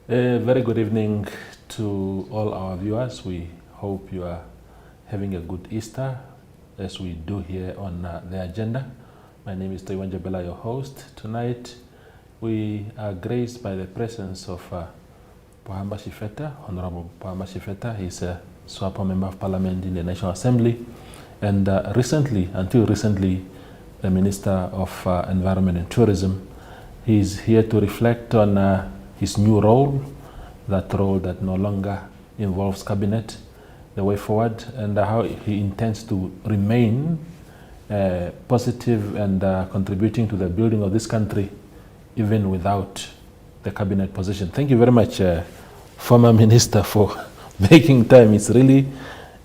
A very good evening to all our viewers. We hope you are having a good Easter, as we do here on the agenda. My name is Taiwan Jabela, your host. Tonight, we are graced by the presence of Pohamba Shifeta, Honorable Pohamba Shifeta. He's a SWAPO Member of Parliament in the National Assembly, and until recently, the Minister of Environment and Tourism. He's here to reflect on his new role, that role that no longer involves cabinet, the way forward, and how he intends to remain positive and contributing to the building of this country, even without the cabinet position. Thank you very much, former minister, for making time. It's really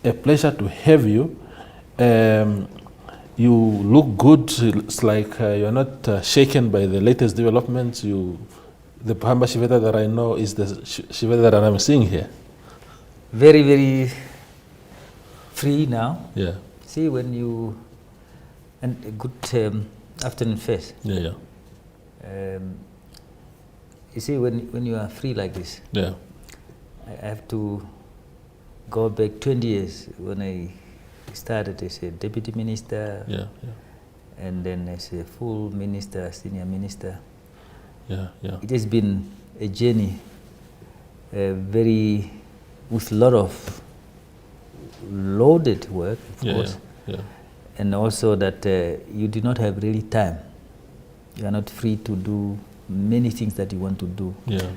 a pleasure to have you. You look good. It's like you're not shaken by the latest developments. The Pohamba Shifeta that I know is the Shifeta that I'm seeing here. Very, very free now. Yeah. See, when you... And a good afternoon first. Yeah. You see, when you are free like this, Yeah. I have to go back 20 years when I started as a deputy minister, Yeah. and then as a full minister, senior minister. Yeah. It has been a journey, with a lot of loaded work, of course, and also that you do not have really time. You are not free to do many things that you want to do. Yeah.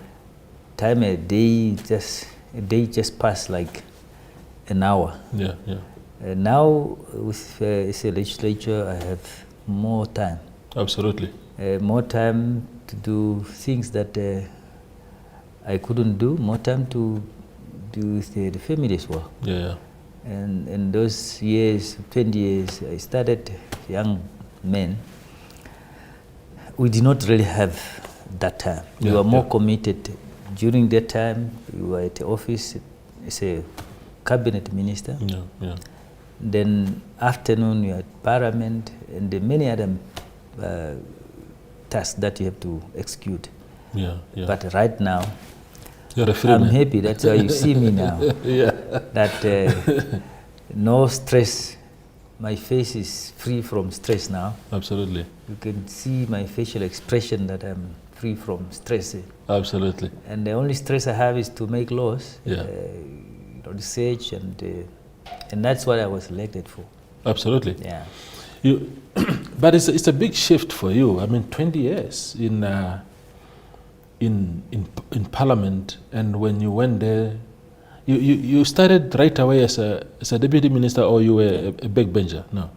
Time a day just pass like an hour. Yeah. Now with as a legislature, I have more time. Absolutely. More time to do things that I couldn't do. More time to do the family work. Yeah. And in those years, 20 years, I started young men. We did not really have that time. We were more committed. During that time, we were at the office as a cabinet minister. Yeah. Then afternoon, you had parliament and the many other tasks that you have to execute. Yeah. But right now, You're a free I'm man. happy. That's why you see me now. Yeah. That no stress. My face is free from stress now. Absolutely. You can see my facial expression that I'm free from stress. Absolutely. And the only stress I have is to make laws, Yeah. research, and that's what I was elected for. Absolutely. Yeah. But it's a big shift for you. I mean, 20 years in Parliament, and when you went there, you started right away as a deputy minister, or you were a backbencher? No.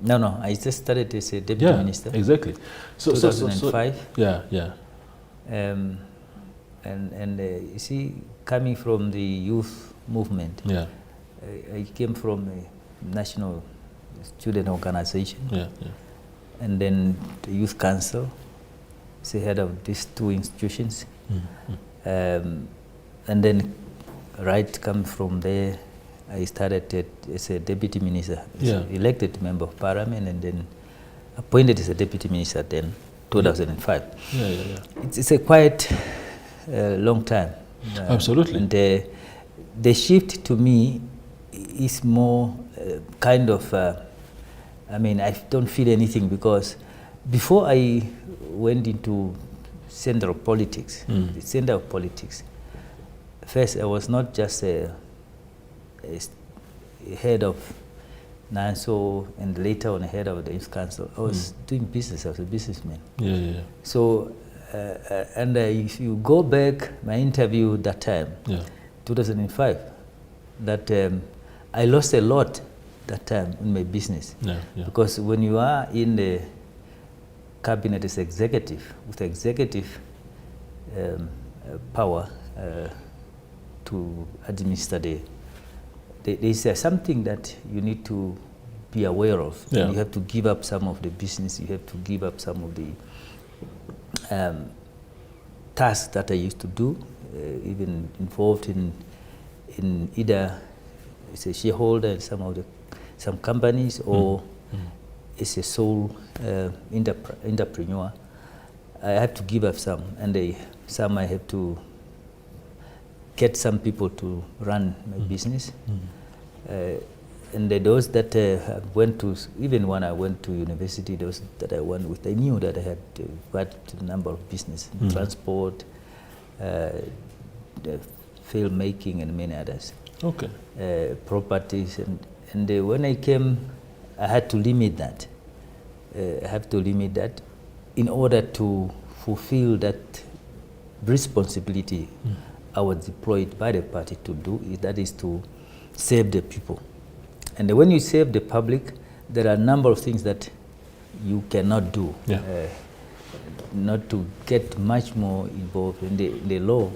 No. I just started as a deputy minister. Exactly. So 2005. Yeah. And you see, coming from the youth movement. Yeah. I came from a national student organization. Yeah. And then the youth council, as the head of these two institutions. And then come from there, I started as a deputy minister, elected member of parliament, and then appointed as a deputy minister then, 2005. Yeah. It's a quite long time. Absolutely. And the shift to me is more kind of, I don't feel anything, because before I went into center of politics, the center of politics, first I was not just a head of NANSO and later on a head of the youth council. I was doing business. I was a businessman. Yeah. So, and if you go back, my interview that time, 2005, that I lost a lot that time in my business. Yeah. Because when you are in the cabinet as executive, with executive power to administer there is something that you need to be aware of. Yeah. You have to give up some of the business. You have to give up some of the tasks that I used to do, even involved in either as a shareholder in some companies or as a sole entrepreneur. I have to give up some, and some I have to get some people to run my business. And those that went to, even when I went to university, those that I went with, I knew that I had quite a number of business, transport, filmmaking, and many others. Okay. Properties, and when I came, I had to limit that. I have to limit that in order to fulfill that responsibility I was deployed by the party to do, that is to save the people. And when you save the public, there are a number of things that you cannot do. Yeah. Not to get much more involved in the law,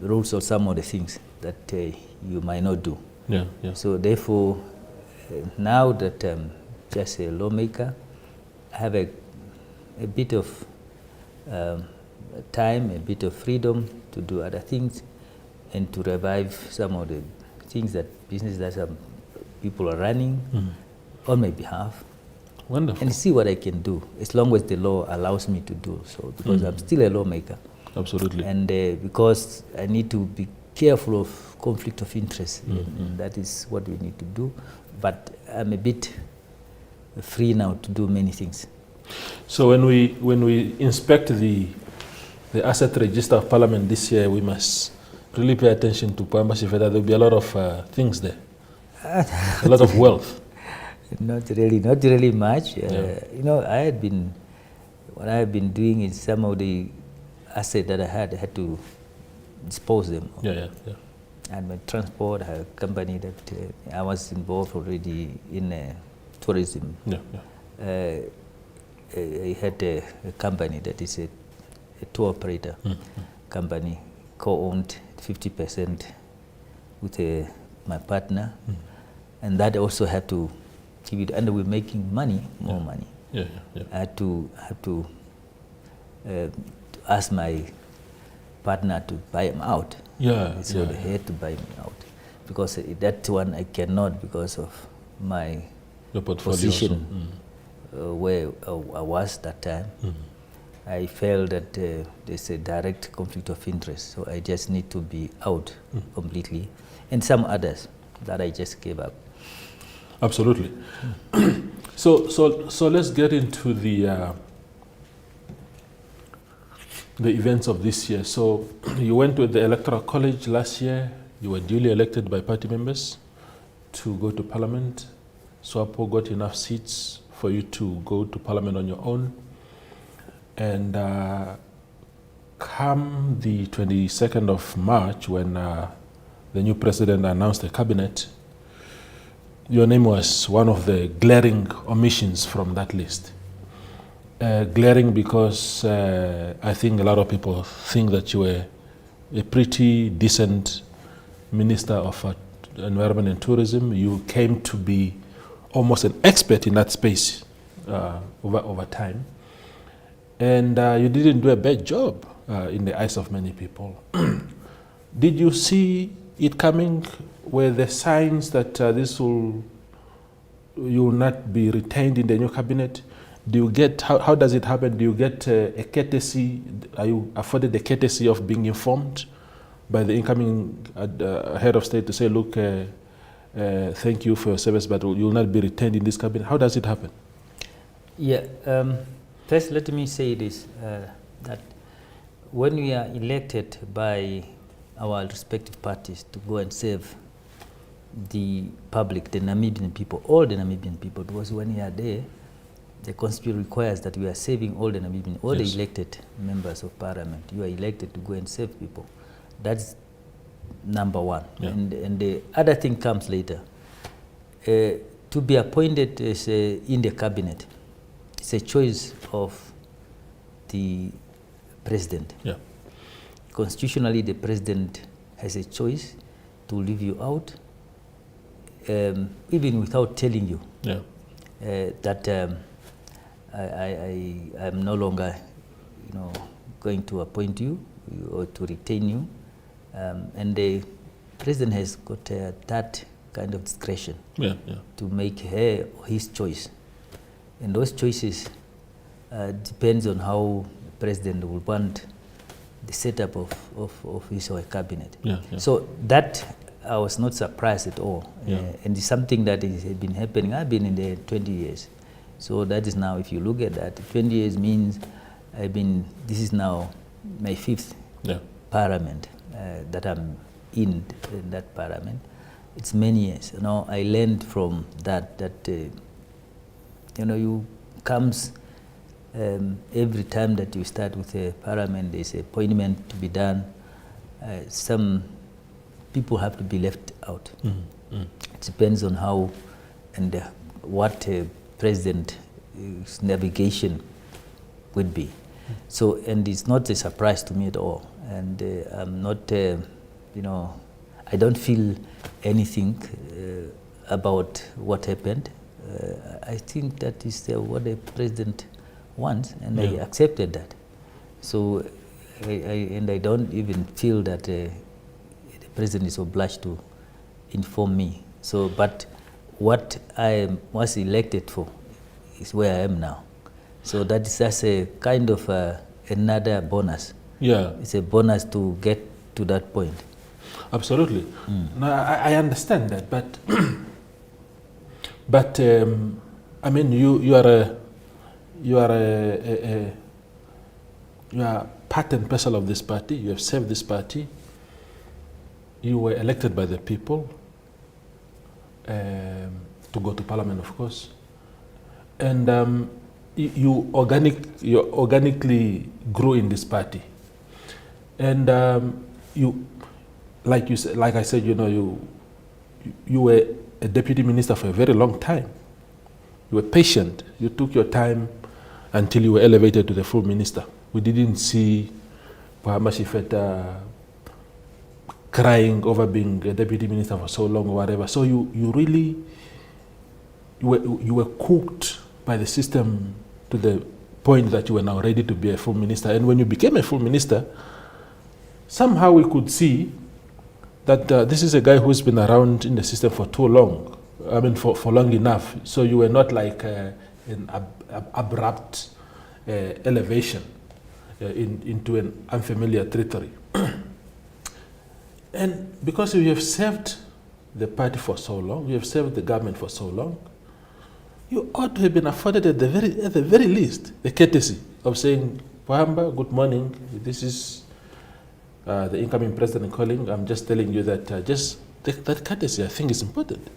rules or some of the things that you might not do. Yeah, yeah. So therefore, now that I'm just a lawmaker, I have a bit of time, a bit of freedom to do other things and to revive some of the things that business that some people are running on my behalf. Wonderful. And see what I can do, as long as the law allows me to do so, because I'm still a lawmaker. Absolutely. And because I need to be careful of conflict of interest, and that is what we need to do. But I'm a bit free now to do many things. So when we inspect the asset register of Parliament this year, we must really pay attention to Pohamba Shifeta. There will be a lot of things there, a lot of wealth. Not really much. You know, what I have been doing is some of the assets that I had to dispose them of. Yeah. And my transport, I had a company that I was involved already in tourism. I had a company that is a tour operator company, co-owned 50% with my partner, and that also had to keep it, and we're making money, more money. I had to ask my partner to buy him out. So they had to buy me out, because that one I cannot, because of my position where I was that time. I felt that there's a direct conflict of interest, so I just need to be out completely, and some others that I just gave up. Absolutely. So let's get into the events of this year. So you went to the Electoral College last year. You were duly elected by party members to go to Parliament. SWAPO got enough seats for you to go to Parliament on your own. And come the 22nd of March, when the new president announced the cabinet, your name was one of the glaring omissions from that list. Glaring because I think a lot of people think that you were a pretty decent Minister of Environment and Tourism. You came to be almost an expert in that space over time. And you didn't do a bad job in the eyes of many people. Did you see it coming? Were the signs that you will not be retained in the new cabinet? Do you get, how does it happen? Do you get a courtesy? Are you afforded the courtesy of being informed by the incoming head of state to say, look, thank you for your service, but you will not be retained in this cabinet? How does it happen? Yeah, first let me say this, that when we are elected by our respective parties to go and serve the public, the Namibian people, all the Namibian people, because when we are there, the Constitution requires that we are saving all the Namibian, all the elected members of Parliament. You are elected to go and save people. That's number one. And the other thing comes later. To be appointed as in the cabinet, it's a choice of the president. Constitutionally, the president has a choice to leave you out, even without telling you that I'm no longer, going to appoint you or to retain you, and the president has got that kind of discretion to make her or his choice, and those choices depends on how the president will want the setup of his or her cabinet. Yeah, yeah. So that I was not surprised at all. Yeah. And it's something that has been happening. I've been in there 20 years. So that is now, if you look at that, 20 years means this is now my 5th parliament that I'm in that parliament. It's many years. I learned from that you comes every time that you start with a parliament, there's an appointment to be done. Some people have to be left out. It depends on how and what president's navigation would be. So, and it's not a surprise to me at all. And I'm not, I don't feel anything about what happened. I think that is what the president wants, and I accepted that. So, I don't even feel that the president is obliged to inform me. So, but what I was elected for is where I am now. So that is just a kind of another bonus. Yeah. It's a bonus to get to that point. Absolutely. No, I understand that, but I mean, you are part and parcel of this party. You have served this party. You were elected by the people to go to parliament, of course, and you organically grew in this party, and like I said, you were a deputy minister for a very long time. You were patient. You took your time until you were elevated to the full minister. We didn't see Pohamba Shifeta crying over being a deputy minister for so long or whatever. So you really were cooked by the system to the point that you were now ready to be a full minister. And when you became a full minister, somehow we could see that this is a guy who's been around in the system for too long. I mean, for long enough. So you were not like an abrupt elevation into an unfamiliar territory. And because you have served the party for so long, you have served the government for so long, you ought to have been afforded at the very least the courtesy of saying, Pohamba, good morning, this is the incoming president calling. I'm just telling you that that courtesy, I think, is important.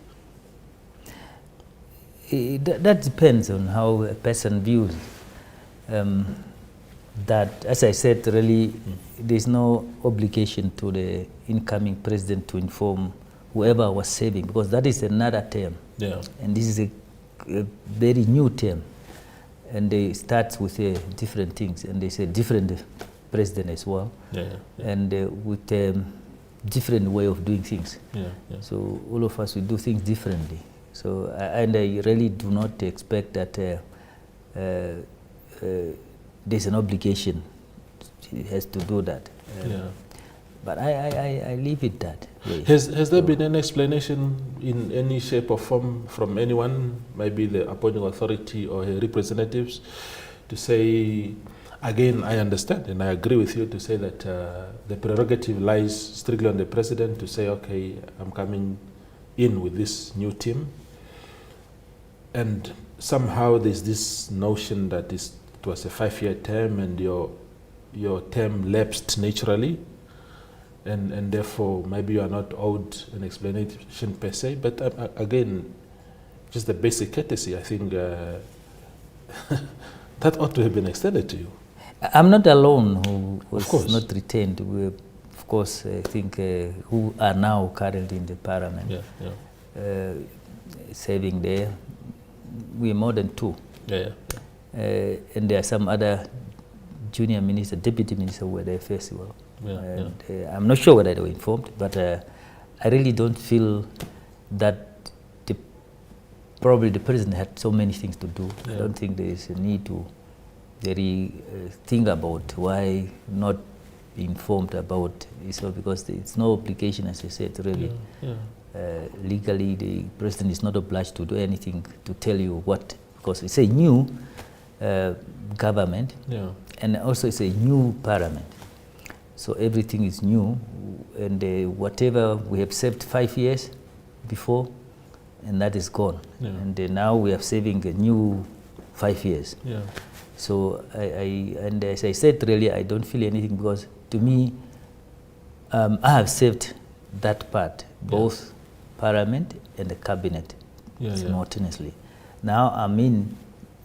That depends on how a person views that. As I said, really, there's no obligation to the incoming president to inform whoever was serving, because that is another term. Yeah. And this is a very new term. And they start with different things, and there's a different president as well. And with a different way of doing things. So all of us, we do things differently. So, and I really do not expect that there's an obligation. It has to do that. But I leave it that way. Has there been an explanation in any shape or form from anyone, maybe the appointing authority or her representatives, to say, again, I understand and I agree with you to say that the prerogative lies strictly on the president to say, okay, I'm coming in with this new team. And somehow there's this notion that it was a 5-year term and your term lapsed naturally, and therefore maybe you are not owed an explanation per se. But again, just the basic courtesy, I think that ought to have been extended to you. I'm not alone who was not retained. We, of course, I think who are now currently in the parliament, serving there. We are more than 2. And there are some other junior minister, deputy minister who were there first. I'm not sure whether they were informed, but I really don't feel that probably the president had so many things to do. I don't think there is a need to really think about why not be informed about it, because it's no obligation, as I said, really. Legally, the president is not obliged to do anything to tell you what, because it's a new government, and also it's a new parliament. So everything is new, and whatever we have saved 5 years before, and that is gone. Yeah. And now we are saving a new 5 years. Yeah. So and as I said, really, I don't feel anything, because to me, I have saved that part, both Parliament and the Cabinet simultaneously. Now I'm in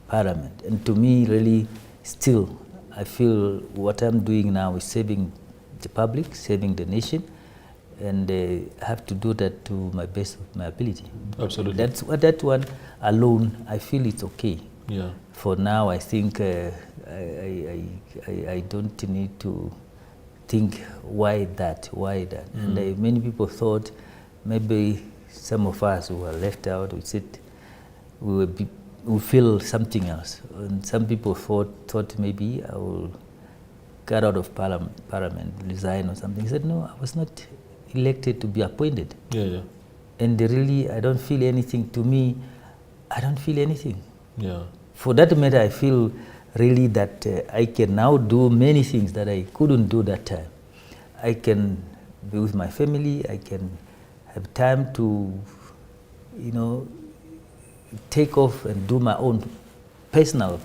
Parliament, and to me, really, still, I feel what I'm doing now is saving the public, saving the nation, and I have to do that to my best of my ability. Absolutely. That's that one alone, I feel it's okay. Yeah. For now, I think I don't need to think why that. And many people thought maybe some of us who were left out, we said we feel something else. And some people thought maybe I will get out of parliament, resign or something. He said, no, I was not elected to be appointed. Yeah. And really, I don't feel anything. To me, I don't feel anything. Yeah. For that matter, I feel really that I can now do many things that I couldn't do that time. I can be with my family. I can have time to, take off and do my own personal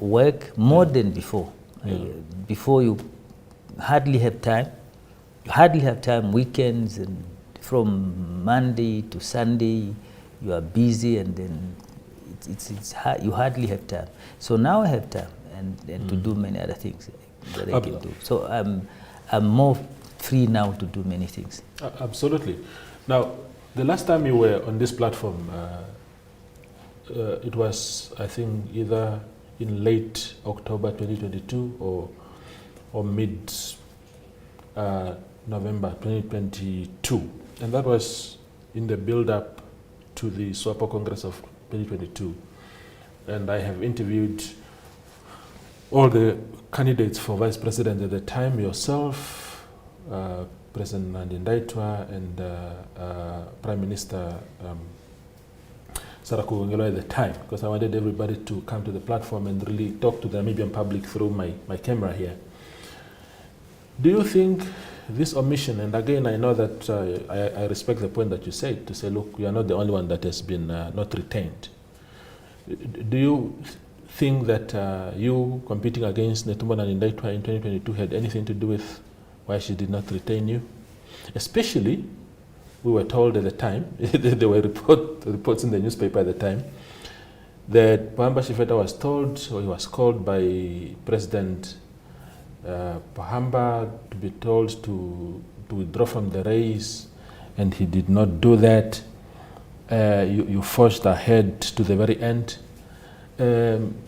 work more than before. Yeah. Before, you hardly have time. You hardly have time. Weekends, and from Monday to Sunday, you are busy, and then it's hard, you hardly have time. So now I have time and to do many other things that I can do. So I'm more free now to do many things. Absolutely. Now, the last time you were on this platform, it was, I think, either in late October 2022 or mid November 2022, and that was in the build-up to the SWAPO Congress of 2022, and I have interviewed all the candidates for vice president at the time, yourself, President Nandi Ndaitwah, and Prime Minister Sarah Kugongelo at the time, because I wanted everybody to come to the platform and really talk to the Namibian public through my camera here. Do you think this omission, and again, I know that I respect the point that you said, to say, look, you are not the only one that has been not retained. Do you think that you competing against Netumbo Nandi Ndaitwah in 2022 had anything to do with why she did not retain you? Especially, we were told at the time, there were reports in the newspaper at the time, that Pohamba Shifeta was told, or he was called by President Pohamba to be told to withdraw from the race, and he did not do that. You forged ahead to the very end.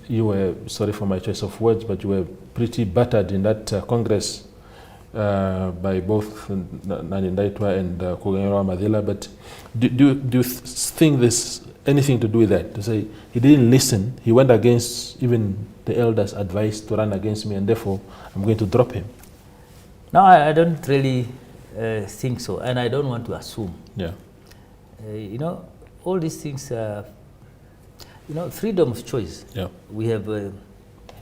You were, sorry for my choice of words, but you were pretty battered in that Congress by both Nandi Ndaitwah and Kugongelo Madila. But do you think there's anything to do with that? To say he didn't listen, he went against even the elders' advice to run against me, and therefore I'm going to drop him? No, I don't really think so, and I don't want to assume. Yeah. All these things are, freedom of choice. Yeah. We have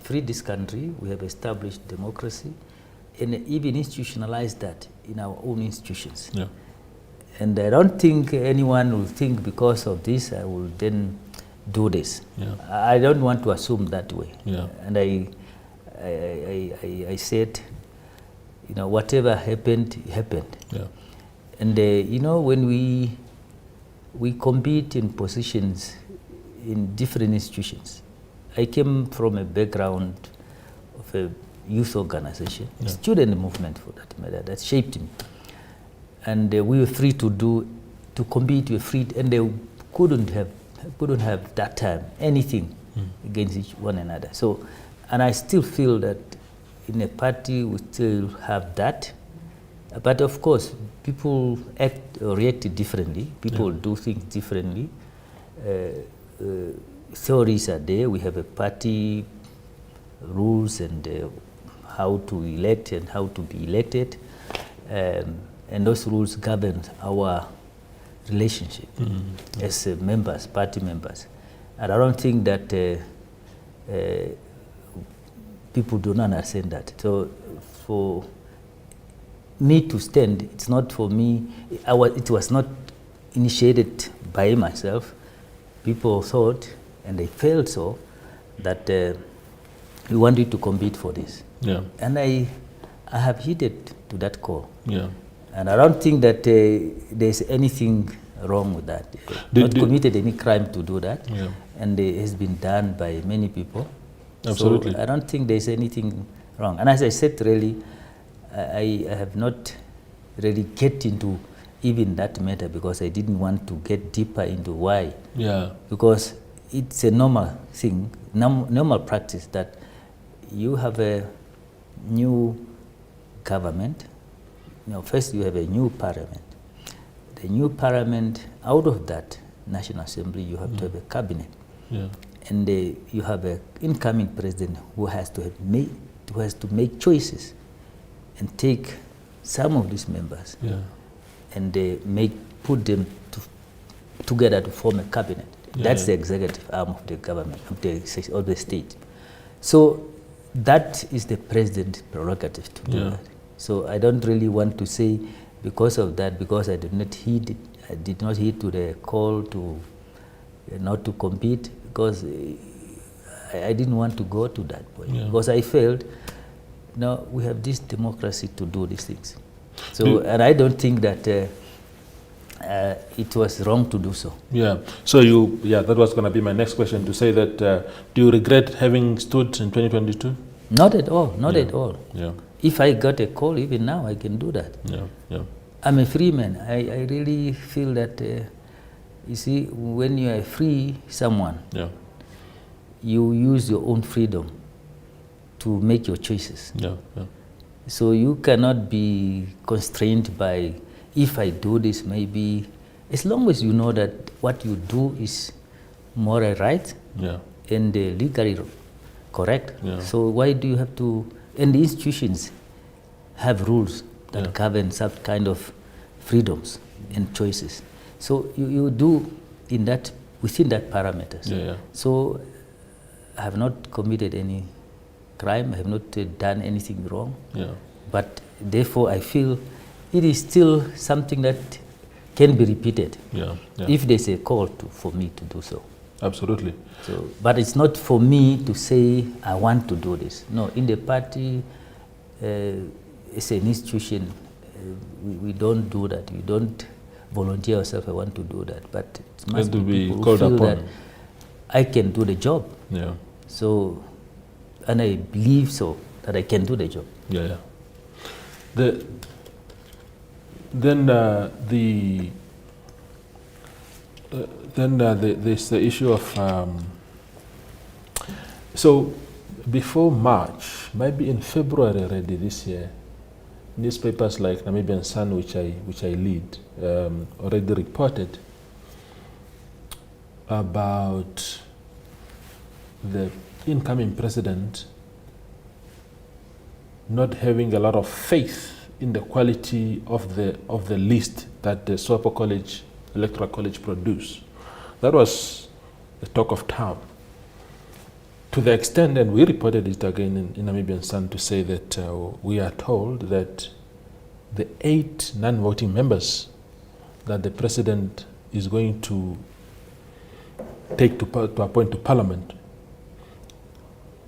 freed this country, we have established democracy, and even institutionalized that in our own institutions. Yeah. And I don't think anyone will think because of this I will then do this. Yeah. I don't want to assume that way. Yeah. And I said, whatever happened, happened. Yeah. And when we compete in positions in different institutions, I came from a background of a youth organization, student movement for that matter, that shaped me. And we were free to compete, we were free, and they couldn't have that time anything against one another. So, and I still feel that in a party we still have that. But of course, people act or react differently. People do things differently. Theories are there. We have a party rules and how to elect and how to be elected. And those rules govern our relationship as members, party members. And I don't think that people do not understand that. So for me to stand. It's not for me. It was not initiated by myself. People thought, and they felt so, that we wanted to compete for this. Yeah. And I have heeded to that call. Yeah. And I don't think that there's anything wrong with that. Not committed any crime to do that. Yeah. And it has been done by many people. Absolutely. So I don't think there's anything wrong. And as I said, really, I have not really get into even that matter because I didn't want to get deeper into why. Yeah. Because it's a normal thing, normal practice that you have a new government. First you have a new parliament. The new parliament, out of that National Assembly, you have to have a cabinet. Yeah. And you have an incoming president who has to make choices and take some of these members and put them together to form a cabinet. That's the executive arm of the government, of the state. So that is the president's prerogative to do that. So I don't really want to say because of that, because I did not heed to the call to not to compete, because I didn't want to go to that point. Because I felt, we have this democracy to do these things. So, and I don't think that it was wrong to do so. Yeah. So that was going to be my next question, to say that, do you regret having stood in 2022? Not at all, not at all. Yeah. If I got a call, even now, I can do that. Yeah, yeah. I'm a free man. I really feel that, you see, when you are free someone, you use your own freedom to make your choices. Yeah, yeah. So you cannot be constrained by, if I do this, maybe, as long as you know that what you do is moral right and legally correct. Yeah. So why do you have to, and the institutions have rules that govern some kind of freedoms and choices. So you do within that parameters. Yeah. So I have not committed any crime, I have not done anything wrong. Yeah. But therefore I feel it is still something that can be repeated if there's a call for me to do so. Absolutely. So, but it's not for me to say I want to do this. No, in the party, it's an institution. We don't do that. We don't volunteer ourselves. I want to do that. But it must be people who feel that I can do the job. Yeah. So, and I believe so that I can do the job. Yeah. There's the issue of so before March, maybe in February already this year, newspapers like Namibian Sun, which I lead, already reported about the incoming president not having a lot of faith in the quality of the list that the Swapo College Electoral College produced. That was the talk of town. To the extent, and we reported it again in Namibian Sun, to say that we are told that the 8 non-voting members that the president is going to take to appoint to parliament,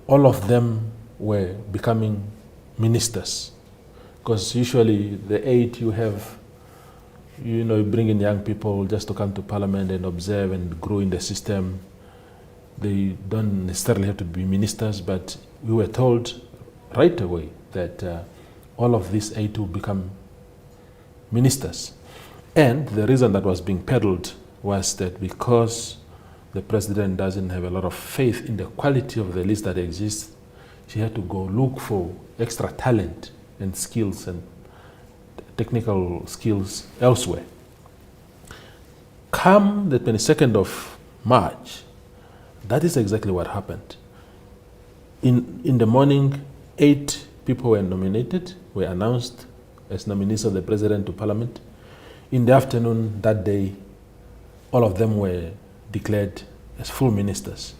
all of them were becoming ministers. Because usually the 8 you bring in young people just to come to parliament and observe and grow in the system. They don't necessarily have to be ministers, but we were told right away that all of these 8 will become ministers. And the reason that was being peddled was that because the president doesn't have a lot of faith in the quality of the list that exists, she had to go look for extra talent and skills and technical skills elsewhere. Come the 22nd of March, that is exactly what happened. In the morning, 8 people were nominated, were announced as nominees of the president to parliament. In the afternoon that day, all of them were declared as full ministers.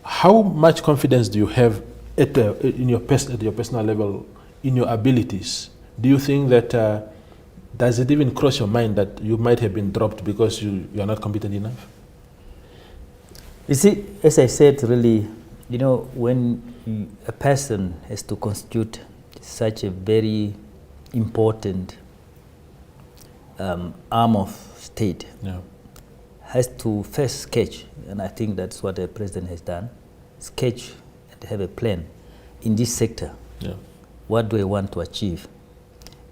How much confidence do you have at your personal level in your abilities Do you think that, does it even cross your mind that you might have been dropped because you are not competent enough? You see, as I said, really, when a person has to constitute such a very important arm of state, has to first sketch, and I think that's what the president has done, sketch and have a plan in this sector. What do I want to achieve?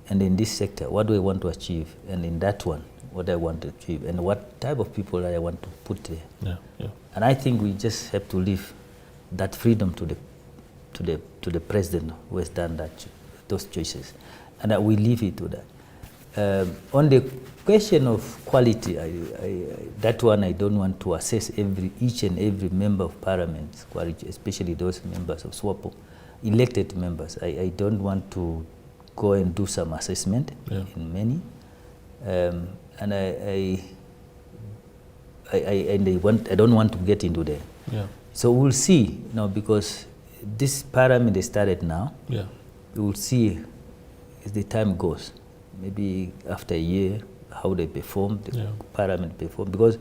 And in this sector, what do I want to achieve? And in that one, what I want to achieve? And what type of people I want to put there? And I think we just have to leave that freedom to the president who has done those choices, and we leave it to that. On the question of quality, that one I don't want to assess each and every member of parliament's quality, especially those members of SWAPO, elected members. I don't want to go and do some assessment in many, and I don't want to get into there. So we'll see, because this parliament is started now. We will see as the time goes. Maybe after a year, how they perform, the parliament perform, because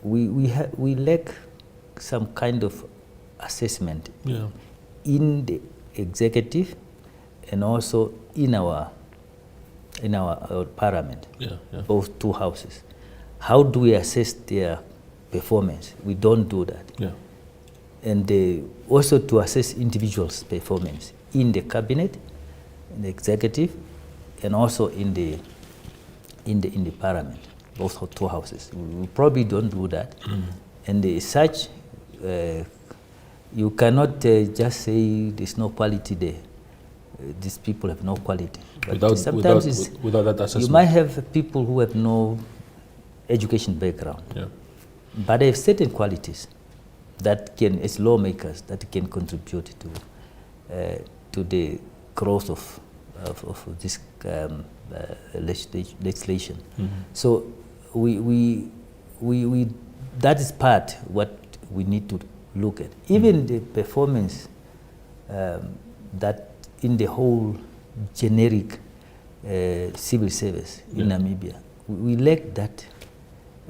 we lack some kind of assessment in the executive and also in our parliament, both two houses. How do we assess their performance? We don't do that. And also to assess individuals' performance in the cabinet, in the executive, and also in the parliament, both two houses. We probably don't do that. And as such, you cannot just say there's no quality there. These people have no quality. But without that assessment, you might have people who have no education background, but they have certain qualities that can, as lawmakers, that can contribute to the growth of this legislation. So we that is part what we need to look at. Even the performance that in the whole generic civil service in Namibia, we lack that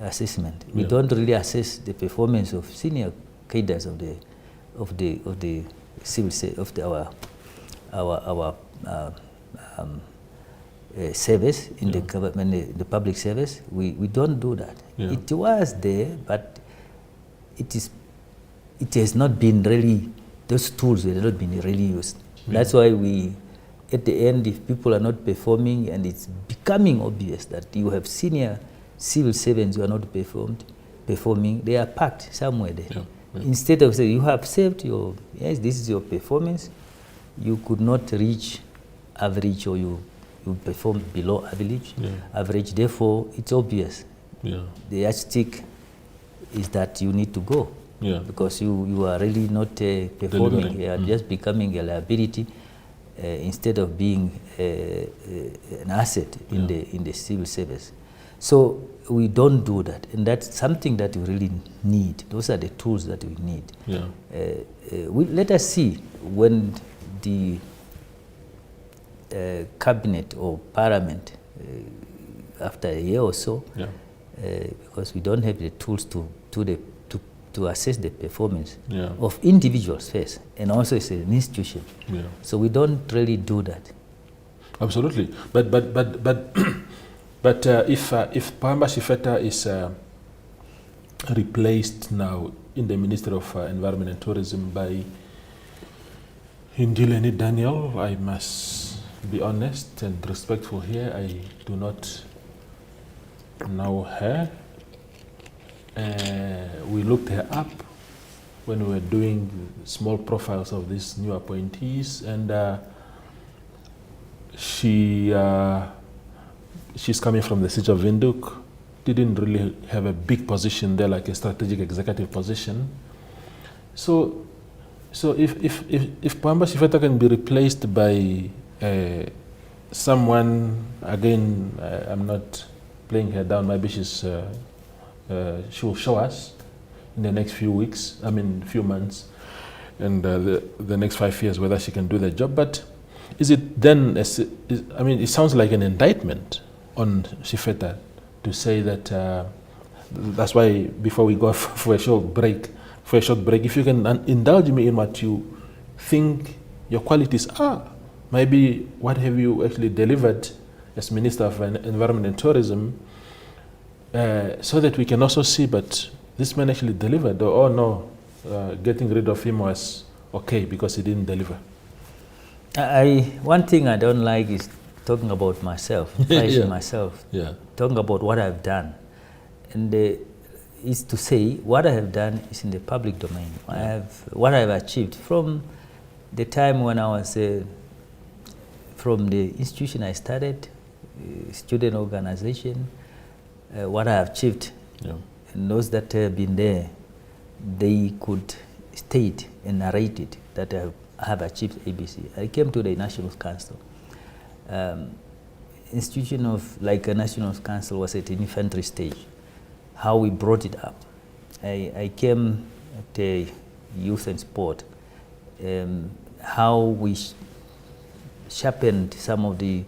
assessment. We don't really assess the performance of senior cadres of the civil service, of our service in the government, the public service. We don't do that. It was there, but it has not been really, those tools have not been really used. That's why at the end, if people are not performing and it's becoming obvious that you have senior civil servants who are not performing, they are packed somewhere there. Instead of saying, you have saved this is your performance, you could not reach average, or you perform below average, therefore it's obvious. The yardstick is that you need to go. Because you are really not performing, you are just becoming a liability instead of being an asset in the civil service. So we don't do that, and that's something that we really need. Those are the tools that we need. Let us see when the cabinet or parliament, after a year or so, because we don't have the tools to assess the performance of individuals first, and also as an institution. So we don't really do that. Absolutely, but if Pohamba Shifeta is replaced now in the Ministry of Environment and Tourism by Hindileni Daniel, I must be honest and respectful here. I do not know her. We looked her up when we were doing small profiles of these new appointees, and she's coming from the siege of Windhoek, didn't really have a big position there, like a strategic executive position. So if Pohamba Shifeta can be replaced by someone, again, I'm not playing her down, maybe she will show us in the next few weeks, few months, and the next 5 years whether she can do the job. But Is it then, I mean, it sounds like an indictment on Shifeta to say that, that's why before we go for a short break, if you can indulge me in what you think your qualities are, maybe what have you actually delivered as Minister of Environment and Tourism, so that we can also see, but this man actually delivered, or no, getting rid of him was okay because he didn't deliver. One thing I don't like is talking about myself, praising myself, talking about what I've done. And is to say what I have done is in the public domain. What I've achieved from the time when I was from the institution I started, student organization, what I have achieved. And those that have been there, they could state and narrate it that I have achieved ABC. I came to the National Council. Institution of like a National Council was at an infantry stage. How we brought it up. I came at youth and sport. How we sharpened some of the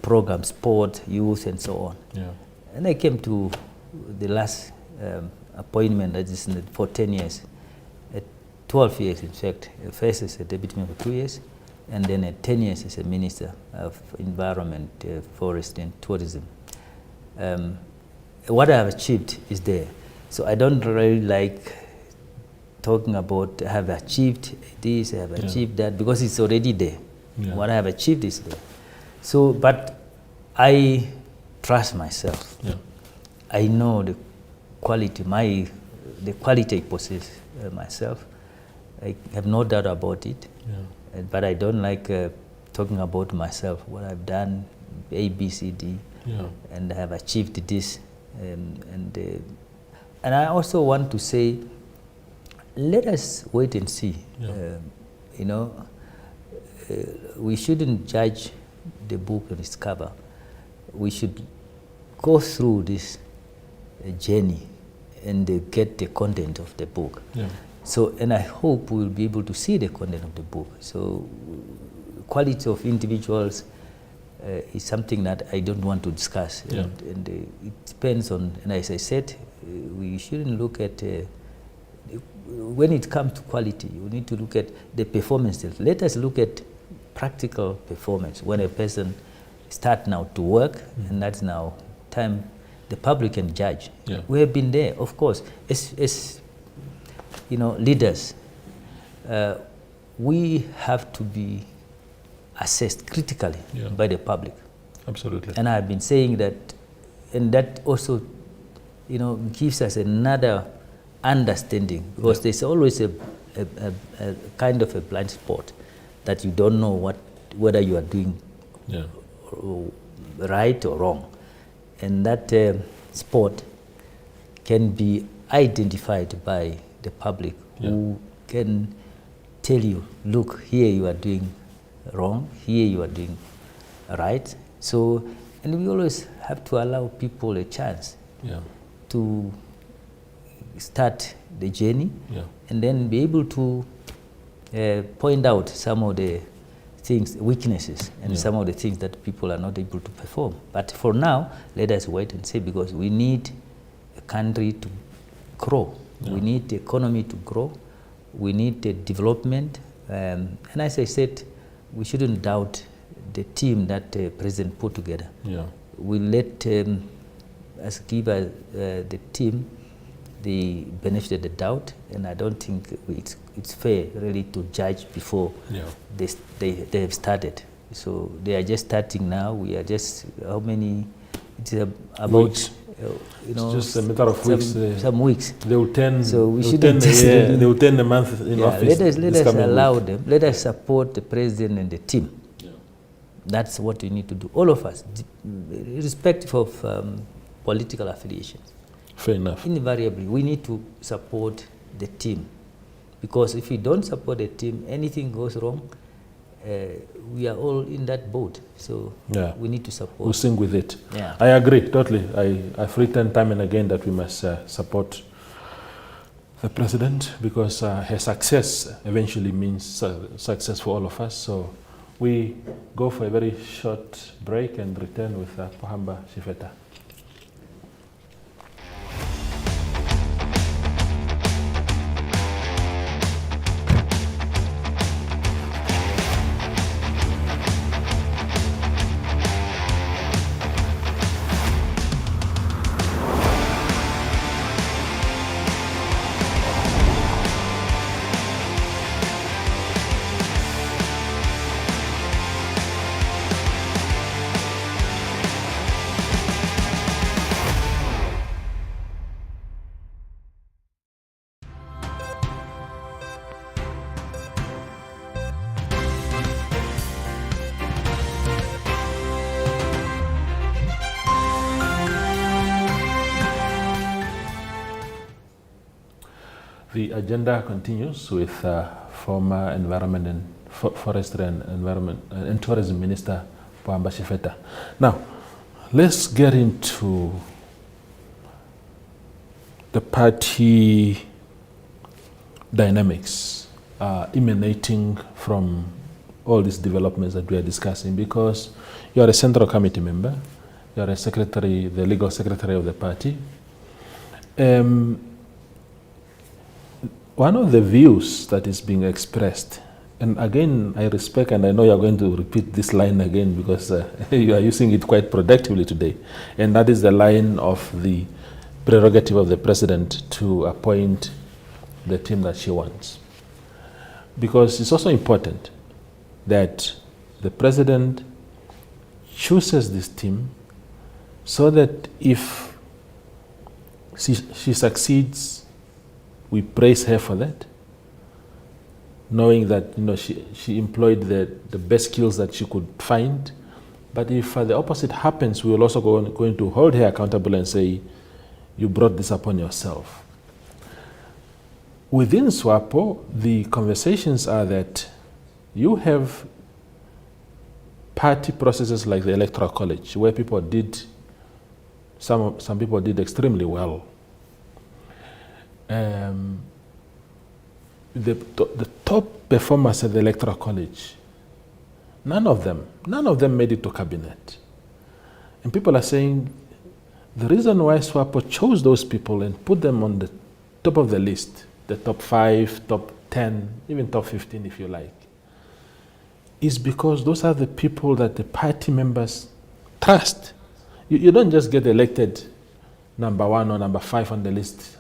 programs, sport, youth, and so on. And I came to the last appointment, that is for 10 years, 12 years in fact, first as a deputy mayor for 2 years, and then 10 years as a minister of environment, forest and tourism. What I have achieved is there. So I don't really like talking about I have achieved this, I have achieved that, because it's already there. What I have achieved is there. So, but I trust myself. I know the quality, the quality I possess myself. I have no doubt about it. But I don't like talking about myself, what I've done, A, B, C, D, and I have achieved this. And I also want to say, let us wait and see. You know, we shouldn't judge the book on its cover. We should go through this journey and get the content of the book. So, and I hope we'll be able to see the content of the book. So, quality of individuals is something that I don't want to discuss. And it depends on, and as I said, we shouldn't look at, when it comes to quality, we need to look at the performance. Let us look at practical performance. When a person starts now to work, and that's now time the public can judge. We have been there, of course, as you know, leaders. We have to be assessed critically by the public. Absolutely. And I've been saying that, and that also, you know, gives us another understanding, because there's always a kind of a blind spot that you don't know whether you are doing right or wrong. And that spot can be identified by the public, who can tell you, look, here you are doing wrong, here you are doing right. So, and we always have to allow people a chance to start the journey, and then be able to point out some of the things, weaknesses, and some of the things that people are not able to perform. But for now, let us wait and see, because we need a country to grow. We need the economy to grow. We need the development. And as I said, we shouldn't doubt the team that the president put together. We let us give the team the benefit of the doubt, and I don't think it's fair really to judge before they have started. So they are just starting now. We are just, how many? It's about weeks. You know, it's just a matter of weeks. Some weeks. They will turn. So we should they will turn a month in office. Let us allow them. Let us support the president and the team. That's what we need to do. All of us, irrespective of political affiliations. Fair enough. Invariably, we need to support the team, because if we don't support the team, anything goes wrong, we are all in that boat. So we need to support. We'll sing with it. I agree totally. I've written time and again that we must support the president, because her success eventually means success for all of us. So We go for a very short break and return with Pohamba Shifeta. The agenda continues with former Environment and Forestry and Environment and Tourism Minister Pohamba Shifeta. Now, let's get into the party dynamics emanating from all these developments that we are discussing, because you are a central committee member, you are a secretary, the legal secretary of the party. One of the views that is being expressed, and again, I respect and I know you are going to repeat this line again because you are using it quite productively today, and that is the line of the prerogative of the president to appoint the team that she wants. Because it's also important that the president chooses this team so that if she succeeds, we praise her for that, knowing that she employed the best skills that she could find. But if the opposite happens, we will also going to hold her accountable and say, you brought this upon yourself. Within SWAPO, the conversations are that you have party processes like the Electoral College, where people did, some people did extremely well. The top performers at the Electoral College, none of them made it to cabinet. And people are saying the reason why SWAPO chose those people and put them on the top of the list, the top 5, top 10, even top 15 if you like, is because those are the people that the party members trust. You don't just get elected number 1 or number 5 on the list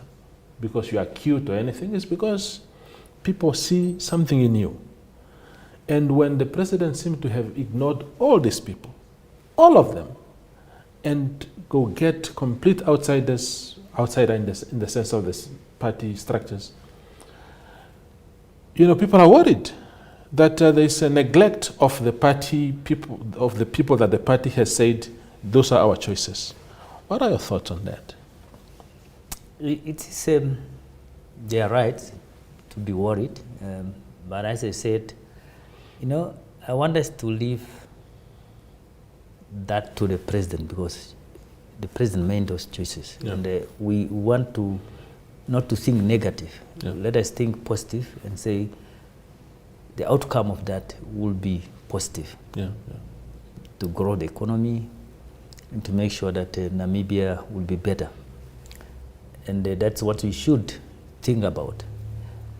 because you are cute or anything. It's because people see something in you. And when the president seemed to have ignored all these people, all of them, and go get complete outsider in the sense of the party structures, people are worried that there is a neglect of the party people, of the people that the party has said, those are our choices. What are your thoughts on that? It is, they are right to be worried, but as I said, I want us to leave that to the president, because the president made those choices. Yeah. And we want to not to think negative. Yeah. Let us think positive and say the outcome of that will be positive. Yeah. Yeah. To grow the economy and to make sure that Namibia will be better. And that's what we should think about.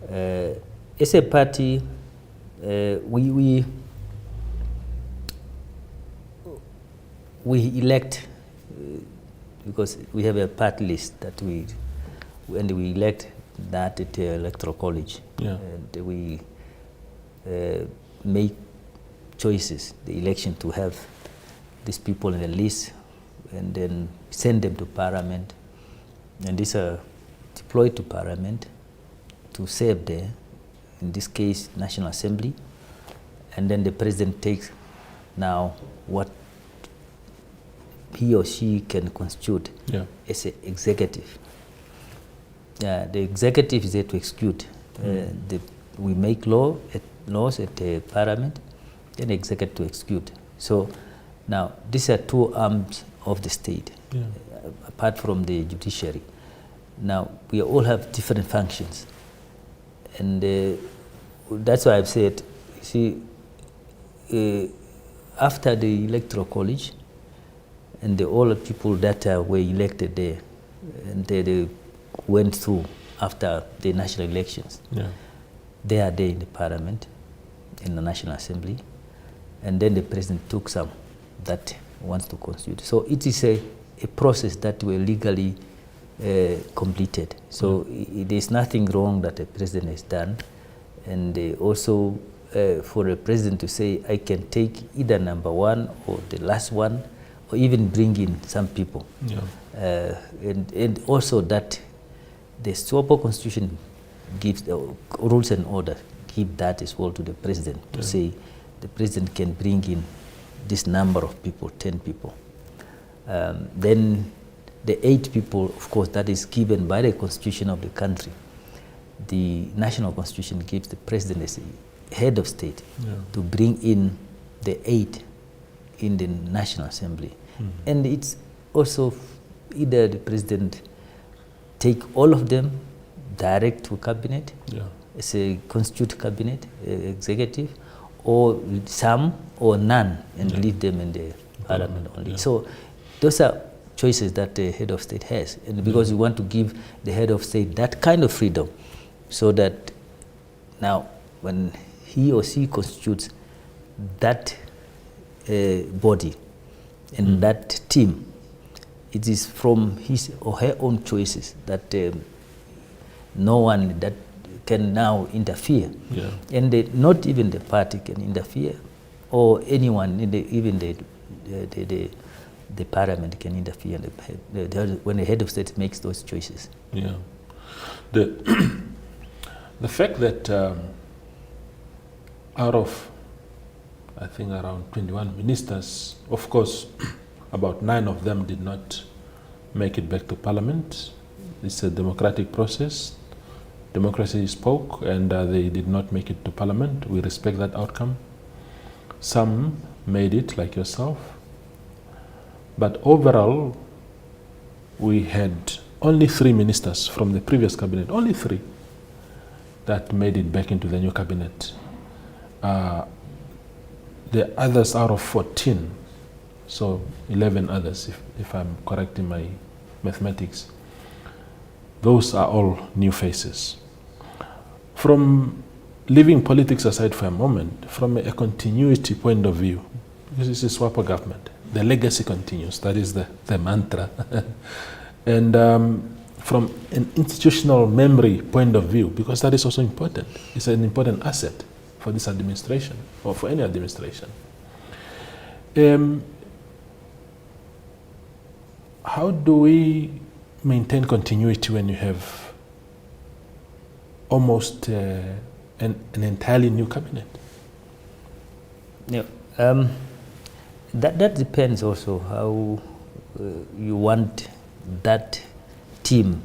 As a party, we elect, because we have a party list that we elect that at the Electoral College. Yeah. And we make choices, the election, to have these people in the list and then send them to Parliament. And these are deployed to Parliament to serve there, in this case, National Assembly. And then the president takes now what he or she can constitute as an executive. The executive is there to execute. We make laws at the Parliament, then the executive to execute. So now, these are two arms of the state, apart from the judiciary. Now, we all have different functions. And that's why I've said, you see, after the electoral college and all the people that were elected there, and they went through after the national elections. Yeah. They are there in the parliament, in the National Assembly, and then the president took some that wants to constitute. So it is a process that were legally completed. So there's nothing wrong that the president has done. And also for a president to say, I can take either number one or the last one, or even bring in some people. Yeah. And also that the Swapo Constitution gives rules and order, give that as well to the president to say the president can bring in this number of people, 10 people. Then the 8 people, of course, that is given by the constitution of the country. The national constitution gives the president as head of state to bring in the 8 in the National Assembly. And it's also either the president take all of them direct to cabinet, as a constitute cabinet, executive, or some or none, and leave them in the parliament only. So those are choices that the head of state has, and because we want to give the head of state that kind of freedom, so that now when he or she constitutes that body and that team, it is from his or her own choices that no one that can now interfere. And not even the party can interfere, or anyone, even the parliament can interfere when the head of state makes those choices. Yeah. The fact that out of, I think, around 21 ministers, of course, about 9 of them did not make it back to parliament. It's a democratic process. Democracy spoke, and they did not make it to parliament. We respect that outcome. Some made it, like yourself. But overall, we had only 3 ministers from the previous cabinet, only 3, that made it back into the new cabinet. The others out of 14, so 11 others, if I'm correct in my mathematics, those are all new faces. From leaving politics aside for a moment, from a continuity point of view, because this is SWAPO government, the legacy continues, that is the mantra. And from an institutional memory point of view, because that is also important, it's an important asset for this administration, or for any administration. How do we maintain continuity when you have almost an entirely new cabinet? Yeah, that depends also how you want that team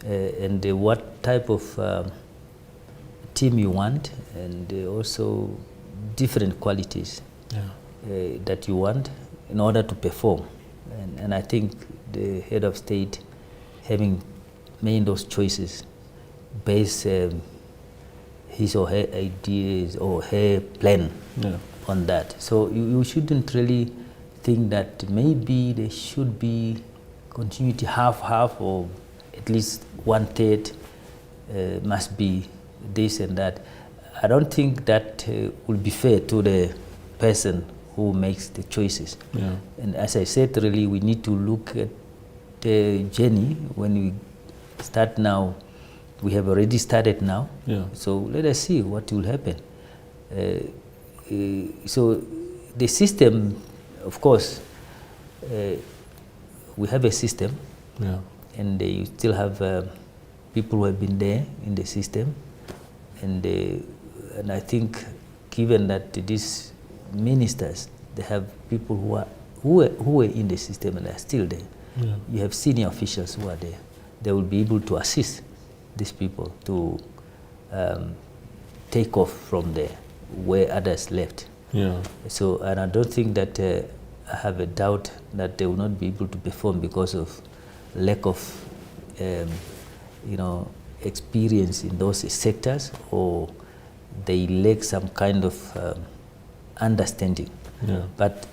and what type of team you want, and also different qualities that you want in order to perform. And I think the head of state, having made those choices, base his or her ideas or her plan on that. So you shouldn't really think that maybe there should be continuity half-half, or at least 1/3 must be this and that. I don't think that will be fair to the person who makes the choices. And as I said, really, we need to look at the journey. When we start now, we have already started now, so let us see what will happen. So the system, of course, we have a system, and you still have people who have been there in the system, and I think, given that these ministers, they have people who were in the system and are still there. You have senior officials who are there. They will be able to assist these people to take off from there where others left. So, and I don't think that I have a doubt that they will not be able to perform because of lack of, experience in those sectors, or they lack some kind of understanding. Yeah. But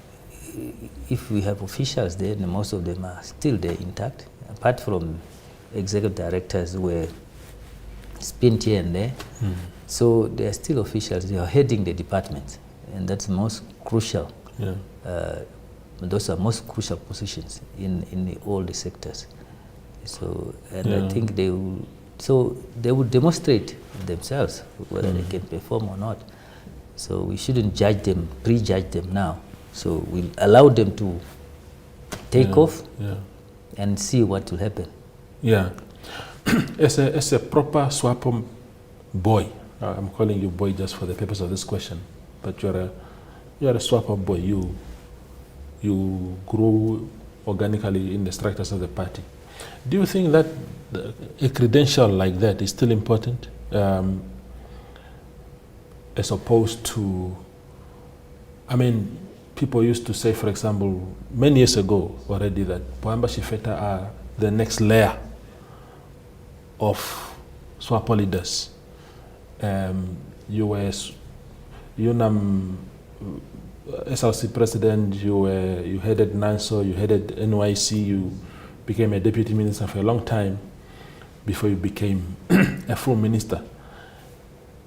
if we have officials there, then most of them are still there intact, apart from executive directors who were spent here and there. So they are still officials. They are heading the departments, and that's most crucial. Yeah. Those are most crucial positions in all the sectors. So, and I think they will demonstrate themselves whether they can perform or not. So we shouldn't judge them, prejudge them now. So we'll allow them to take off and see what will happen. Yeah. As a proper SWAPO boy, I'm calling you boy just for the purpose of this question, but you're a SWAPO boy. You grew organically in the structures of the party. Do you think that a credential like that is still important, as opposed to, I mean, people used to say, for example, many years ago already, that Pohamba Shifeta are the next layer of SWAPO leaders. You were UNAM SLC president, you headed NANSO, you headed NYC, you became a deputy minister for a long time before you became a full minister.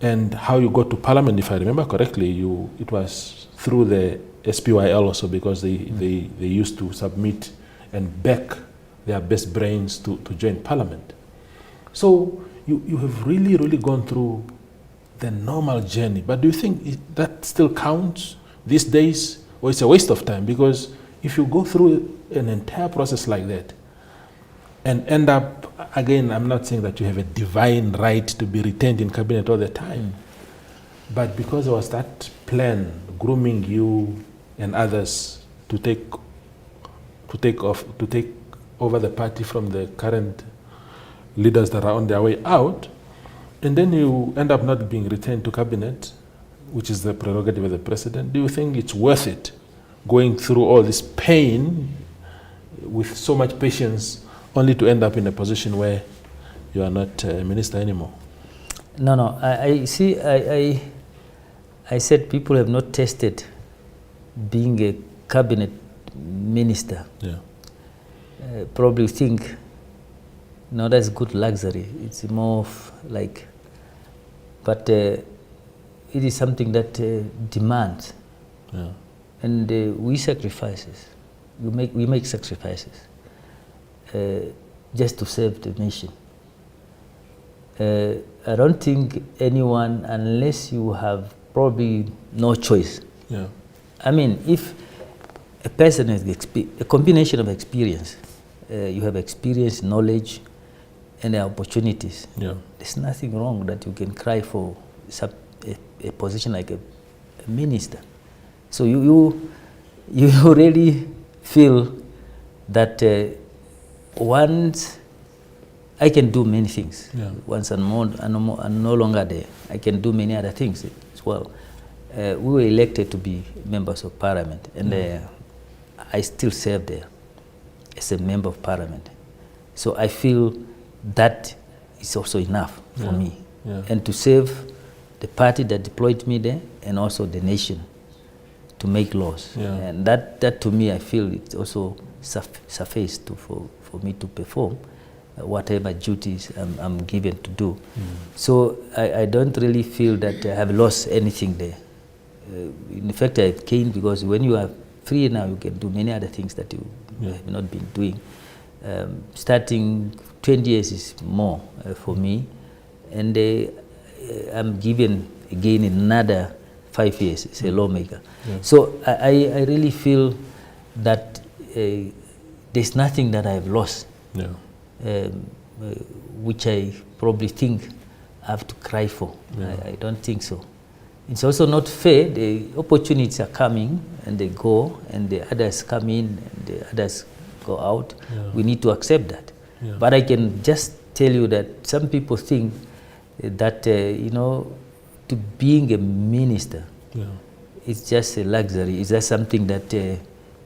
And how you got to parliament, if I remember correctly, it was through the SPYL also, because they used to submit and back their best brains to join parliament. So you have really, really gone through the normal journey. But do you think that still counts these days, or it's a waste of time? Because if you go through an entire process like that and end up, again, I'm not saying that you have a divine right to be retained in cabinet all the time, but because there was that plan grooming you and others to take over the party from the current leaders that are on their way out, and then you end up not being retained to cabinet, which is the prerogative of the president. Do you think it's worth it going through all this pain with so much patience only to end up in a position where you are not a minister anymore? No. I see. I said people have not tested being a cabinet minister. Yeah. Probably think, no, that's good luxury. It's more of like, but it is something that demands, and we sacrifices. We make sacrifices just to serve the nation. I don't think anyone, unless you have probably no choice. Yeah. I mean, if a person has a combination of experience, you have experience, knowledge, and the opportunities. Yeah. There's nothing wrong that you can cry for a position like a minister. So you really feel that once I can do many things. Yeah. Once I'm no longer there, I can do many other things as well. We were elected to be members of parliament, and I still serve there as a member of parliament. So I feel that is also enough for me, and to serve the party that deployed me there, and also the nation, to make laws. And that to me, I feel it's also sufficient for me to perform whatever duties I'm given to do. So I don't really feel that I have lost anything there. In fact, I've gained, because when you are free now, you can do many other things that you have not been doing. Starting 20 years is more for me, and I'm given again another 5 years as a lawmaker. So I really feel that there's nothing that I've lost, which I probably think I have to cry for. I don't think so. It's also not fair. The opportunities are coming and they go, and the others come in and the others go out. We need to accept that. But I can just tell you that some people think that, to being a minister, it's just a luxury. It's just something that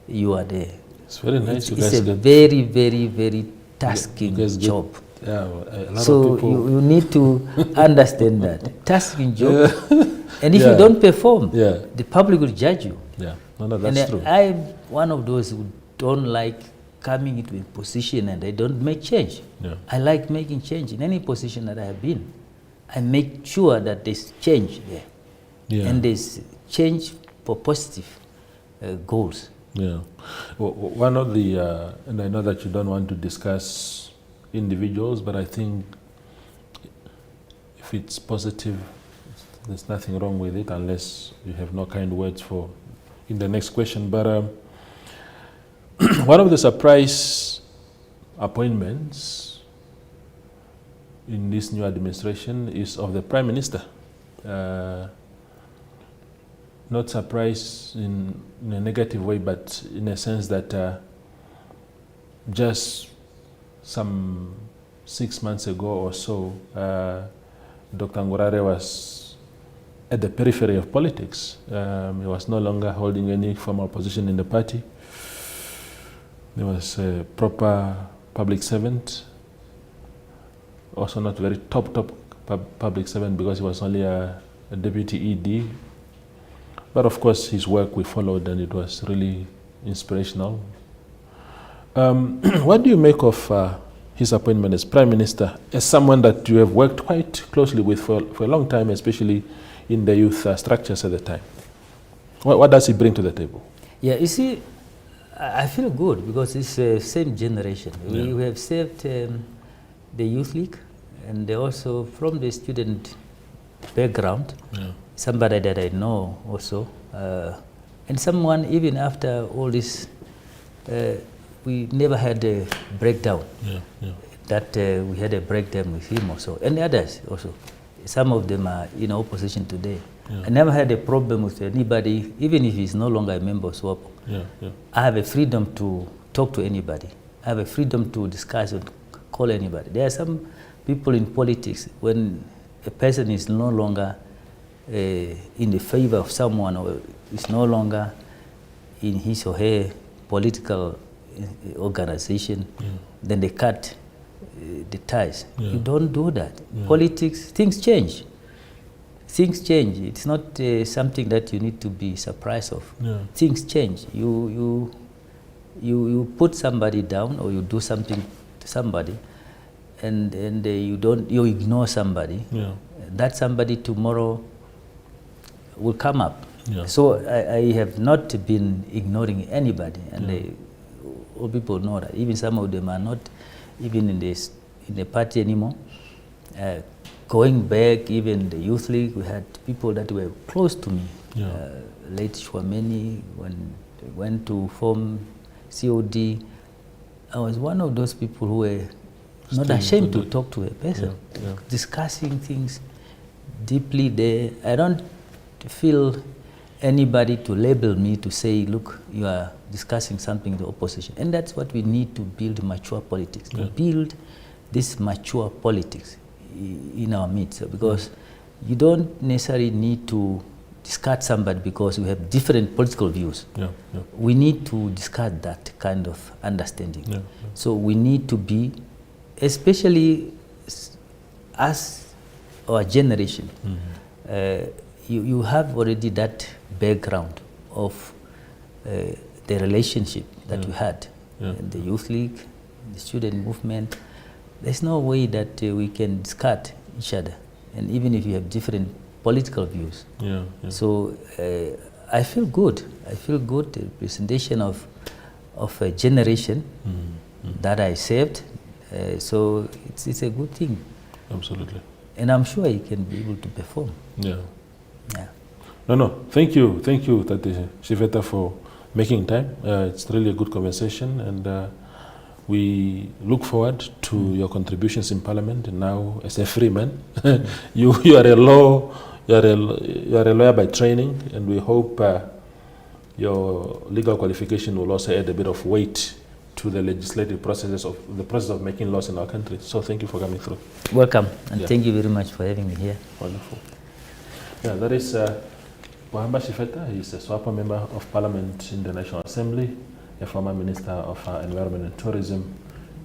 you are there. It's very nice. It's a very, very, very tasking job. Yeah, well, a lot So of people. you need to understand that. Tasking job. And if Yeah. you don't perform, Yeah. the public will judge you. Yeah, no, that's true. I'm one of those who don't like coming into a position and I don't make change. Yeah. I like making change in any position that I have been. I make sure that there's change there. Yeah. And there's change for positive goals. Yeah. Well, one of the, and I know that you don't want to discuss individuals, but I think if it's positive, there's nothing wrong with it unless you have no kind words for in the next question. But one of the surprise appointments in this new administration is of the Prime Minister. Not surprise in a negative way, but in a sense that just some 6 months ago or so, Dr. Ngurare was at the periphery of politics. He was no longer holding any formal position in the party. He was a proper public servant, also not very top public servant because he was only a deputy ED. But of course, his work we followed and it was really inspirational. What do you make of his appointment as Prime Minister, as someone that you have worked quite closely with for a long time, especially in the youth structures at the time? What does he bring to the table? Yeah, you see, I feel good because it's the same generation. Yeah. We have served the Youth League and also from the student background, somebody that I know also, and someone even after all this, we never had a breakdown. That we had a breakdown with him also, and others also. Some of them are in opposition today. I never had a problem with anybody, even if he's no longer a member of SWAPO. I have a freedom to talk to anybody. I have a freedom to discuss and call anybody. There are some people in politics, when a person is no longer in the favor of someone or is no longer in his or her political organization, then they cut the ties. You don't do that. Politics, things change. Things change. It's not something that you need to be surprised of. Things change. You put somebody down or you do something to somebody, and you ignore somebody. That somebody tomorrow will come up. So I have not been ignoring anybody, and all people know that. Even some of them are not even in the party anymore. Going back, even the Youth League, we had people that were close to me. Late Shwameni, when they went to form COD, I was one of those people who were not ashamed to talk to a person, discussing things deeply there. I don't feel anybody to label me to say, look, you are discussing something in the opposition. And that's what we need to build mature politics, to build this mature politics in our midst. Because you don't necessarily need to discard somebody because we have different political views. We need to discard that kind of understanding. So we need to be, especially as our generation, you have already that background of the relationship that we had in the Youth League, the student movement. There's no way that we can discard each other, and even if you have different political views. So I feel good. I feel good. The representation of a generation that I saved. So it's a good thing. Absolutely. And I'm sure he can be able to perform. No. Thank you, Tati Shifeta, for making time. It's really a good conversation, and we look forward to your contributions in Parliament. And now, as a free man, you are a lawyer by training, and we hope your legal qualification will also add a bit of weight to the legislative process of making laws in our country. So thank you for coming through. Welcome, and thank you very much for having me here. Wonderful. That is Pohamba Shifeta. He is a SWAPO member of Parliament in the National Assembly, a former Minister of Environment and Tourism.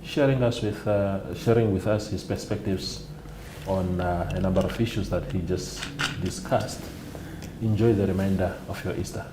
sharing with us his perspectives on a number of issues that he just discussed. Enjoy the remainder of your Easter.